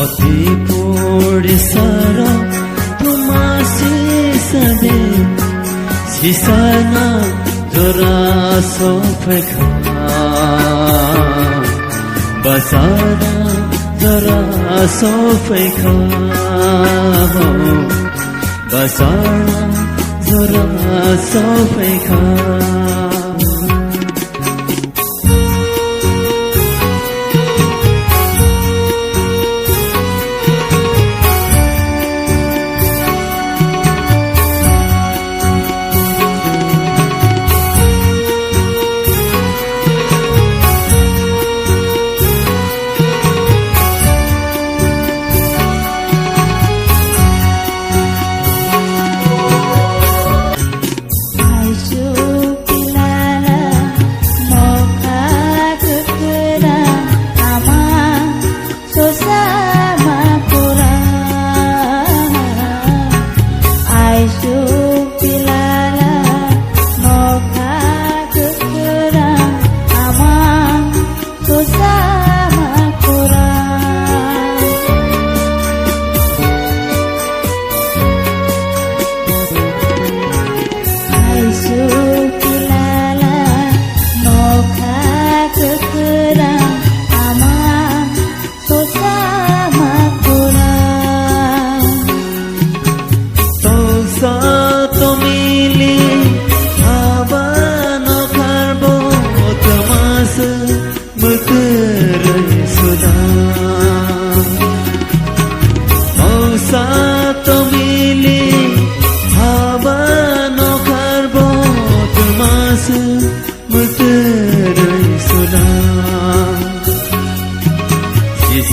অতি পৰিচৰ তোমাসি সদে সিসানা জৰা সফখা বসানা জৰা সফখা বসানা জৰা সফখা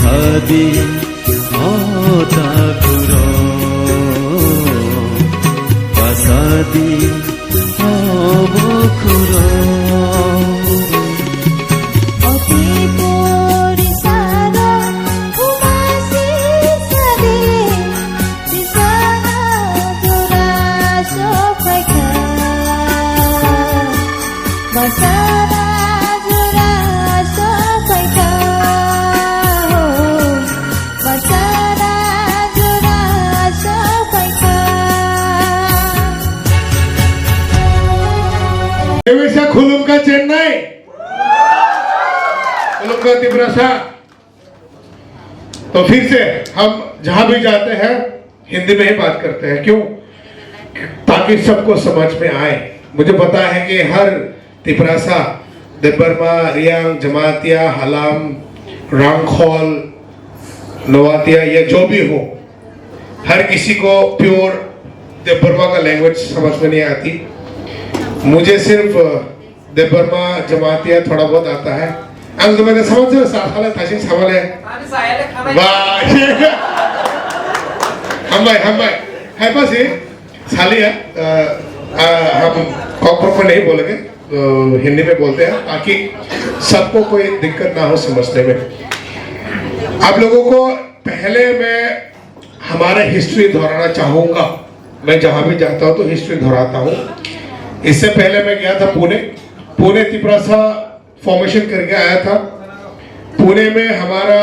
Sadi ota kuro pasadi obo kuro oti porisara kumasi sade disana dora sofaka basana dora sofaka खुलुम का चेन्नई, खुलुम का तिब्रासा। तो फिर से हम जहां भी जाते हैं हिंदी में ही बात करते हैं, क्यों? ताकि सबको समझ में आए। मुझे पता है कि हर तिब्रासा, देबबर्मा, रियांग, जमातिया, हलाम, रांगखोल, नवातिया, ये जो भी हो, हर किसी को प्योर देबबर्मा का लैंग्वेज समझ में नहीं आती। मुझे सिर्फ देबबर्मा, जमातिया थोड़ा बहुत आता है। अंग तो मैंने समझ से साथ वाले ताशिक सवाल है। वाह, हम भाई है पास ये साली है। हम कॉकरोच में नहीं बोलेंगे, हिंदी में बोलते हैं ताकि सबको कोई दिक्कत ना हो समझने में। आप लोगों को पहले मैं हमारा हिस्ट्री दोहराना चाहूँगा। मैं जहाँ भी जाता हूँ तो हिस्ट्री दोहराता हूँ। इससे पहले मैं गया था पुणे तिब्रासा फॉर्मेशन करके आया था। पुणे में हमारा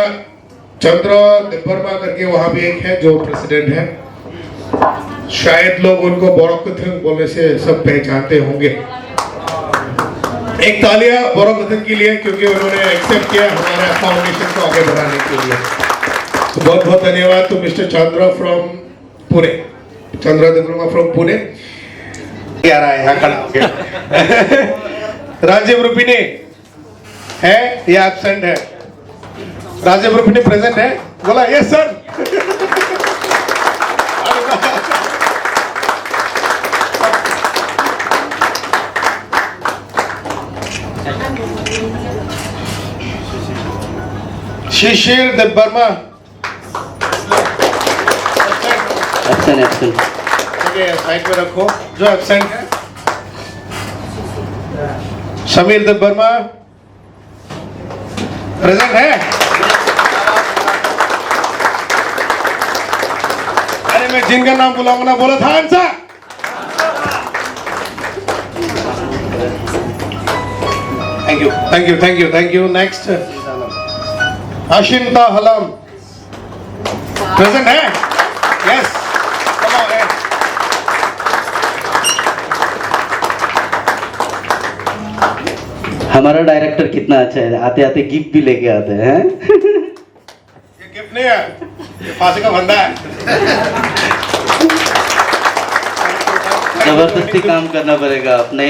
चंद्र देबबर्मा करके वहाँ भी एक है जो प्रेसिडेंट है। शायद लोग उनको बोरोकथन बोलने से सब पहचानते होंगे। एक तालियां बोरोकथन के लिए, क्योंकि उन्होंने एक्सेप्ट किया हमारा फाउंडेशन को आगे बढ़ाने के लिए। तो बहुत बहुत धन्यवाद to mister Chandra from Pune, Chandra Debbarma from Pune. आ रहा है यहाँ खड़ा होके। राजीव रुपिनी है या एब्सेंट है? राजीव रुपिनी प्रेजेंट है? बोला यस सर। शिशिर देबबर्मा एब्सेंट साइड में रखो जो एब्सेंट है। समीर देबबर्मा प्रेजेंट है? अरे मैं जिनका नाम बुलाऊंगा ना, बोला था answer. Thank you. Next Ashinta Halam, present है? यस, कम ऑन है। हमारा डायरेक्टर कितना अच्छा है, आते आते गिफ्ट भी लेके आते हैं। ये गिफ्ट नहीं है, ये फांसी का फंदा है। जबरदस्ती काम करना पड़ेगा अपने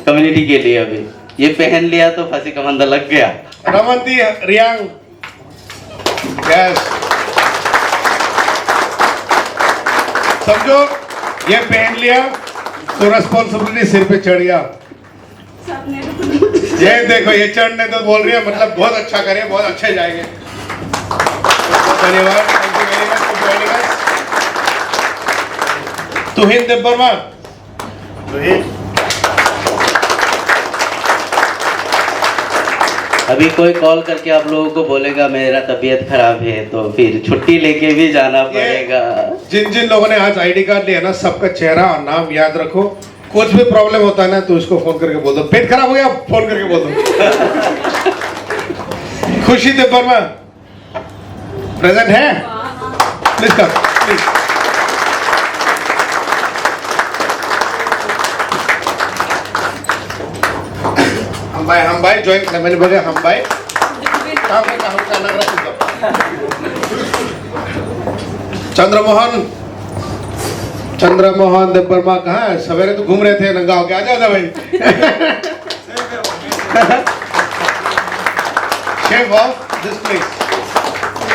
कम्युनिटी के लिए। अभी ये पहन लिया तो फांसी का फंदा लग गया। रमनती रियांग, यस, समझो ये पहन लिया तो रिस्पॉन्सिबिलिटी सिर पे चढ़ गया। ये देखो, ये चढ़ने तो बोल रही है, मतलब बहुत अच्छा करे, बहुत अच्छे जाएंगे। धन्यवाद, thank you very much for joining us. Tuhin Debbarma, अभी कोई कॉल करके आप लोगों को बोलेगा मेरा तबीयत खराब है तो फिर छुट्टी लेके भी जाना पड़ेगा। जिन जिन लोगों ने आज आईडी कार्ड लिया ना, सबका चेहरा और नाम याद रखो। कुछ भी प्रॉब्लम होता है ना तो उसको फोन करके बोल दो। पेट खराब हो गया, फोन करके बोल दो। खुशी देबबर्मा प्रेजेंट है? Please come, please. हम भाई जॉइंट फैमिली बगे हम भाई काम लग रहा चंद्रमोहन देबबर्मा कहाँ है? सवेरे तो घूम रहे थे नंगा होके, आ जाओ भाई। Chef of this place.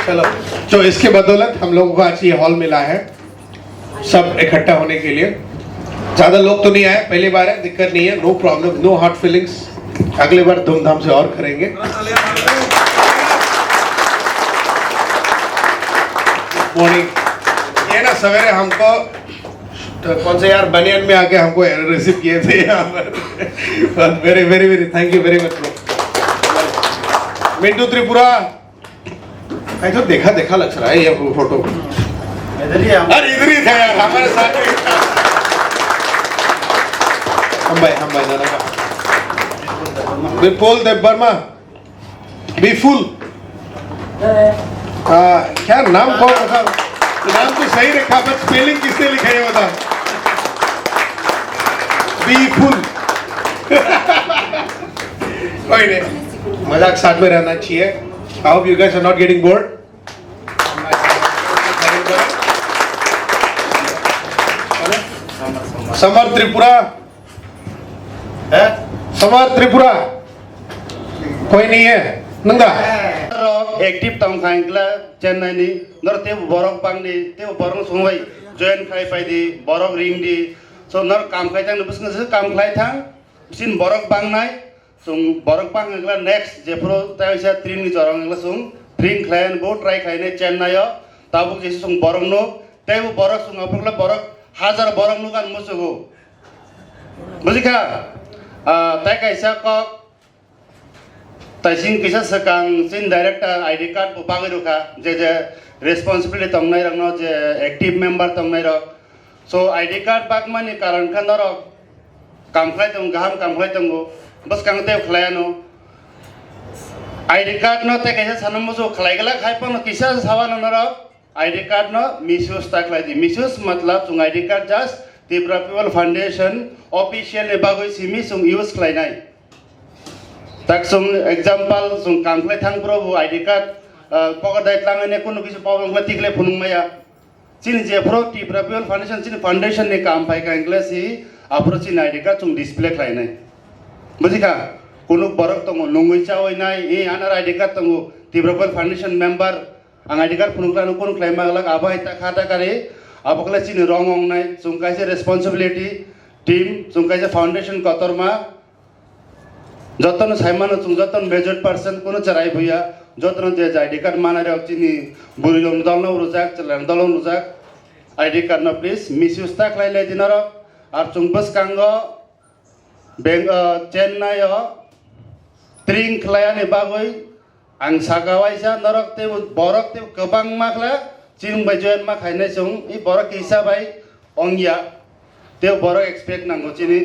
चलो, तो इसके बदौलत हम लोगों को आज ये हॉल मिला है सब इकट्ठा होने के लिए। ज्यादा लोग तो नहीं आए, पहली बार है, दिक्कत नहीं है, no problem, no hard feelings. अगली बार धूमधाम से और करेंगे। मॉर्निंग, ये ना सवेरे हमको तो कौन से यार बनियान में आके हमको रिसीव किए थे यहाँ पर। Very very very thank you very much. Mintu Tripura, तो देखा देखा लग रहा है ये फोटो। अरे इधर ही था यार, हमारे साथ ही था। हम भाई नाना का विपुल देबबर्मा, विपुल, क्या नाम कौन रखा? नाम तो सही रखा, बट स्पेलिंग किसने लिखा है बताओ? विपुल। कोई नहीं, मजाक साथ में रहना चाहिए। I hope you guys are not getting bored. Summer Tripura है? समर त्रिपुरा कोई नहीं है? नंगा एक्टिव तम खाइंगला चेन्नई नि नर ते बरक बांगनि ते बरक संबाय जॉइन खाइ पाइदि बरक रिंगदि सो नर काम खाइ थां बिसंग काम खाइ थां सिन बरक बांगनाय सो बरक बांगला नेक्स्ट जेफ्रो ताइसा ट्रेन नि जरंगला सो ट्रेन खायन गो ट्राई खाइने चेन्नई ताबुक जेसे सो बरक नो तेबो बरक सो अपरला बरक हजार बरक नो गान मसगो बुझिका ताइ काइसा क ताइसिं किसा सकां सिन डायरेक्टर आईडी कार्ड को पागे रुखा जे रेस्पॉन्सिबिलिटी तंगनाय रंगनो जे एक्टिव मेंबर तंगनाय र सो आईडी कार्ड बाग माने कारण खनर कामख्लाय दं गाहाम कामख्लाय दंगो बस कांगते खलायानो आईडी कार्ड न ते कैसे सनम सो खलायगला खायपन किसा सावान नर आईडी कार्ड न मिसयूज ताखलाय दि मिसयूज मतलब सुंग ID card just Tripura people foundation official ने बागै सिमी सुंग use खलायनाय tak sung example sung kamklai thang pro ID card pocket dait langane kono kisu problem ma tikle phunung maya chin je pro Tripura People Foundation chin foundation ne kam pai ka english si apro chin ID card sung display klai nai bujika kono borok tongo nongoi chawai nai e anar ID card tongo Tripura People Foundation member ang ID card phunung klai kono klai ma lag abai ta khata kare abokla chin wrong ong nai sung kaise responsibility team sung kaise foundation kotorma जतन साइमान तुम जतन major person कोनो चराई भैया जतन जे ID card माना रे चिनी बुरी लोन दलनो रुजाक चलन दलन रुजाक आईडी कार्ड न प्लीज मिसयूज ता खलाइले दिनर आर चुंबस कांगो बेंग चेन्नई ट्रिंग खलाया ने बागै आं सागावाइसा नरक ते बरक ते गोबां माखला चिं बजन मा खाइनाय सं इ बरक हिसाबै अंगिया ते बरक एक्सपेक्ट नांगो चिनी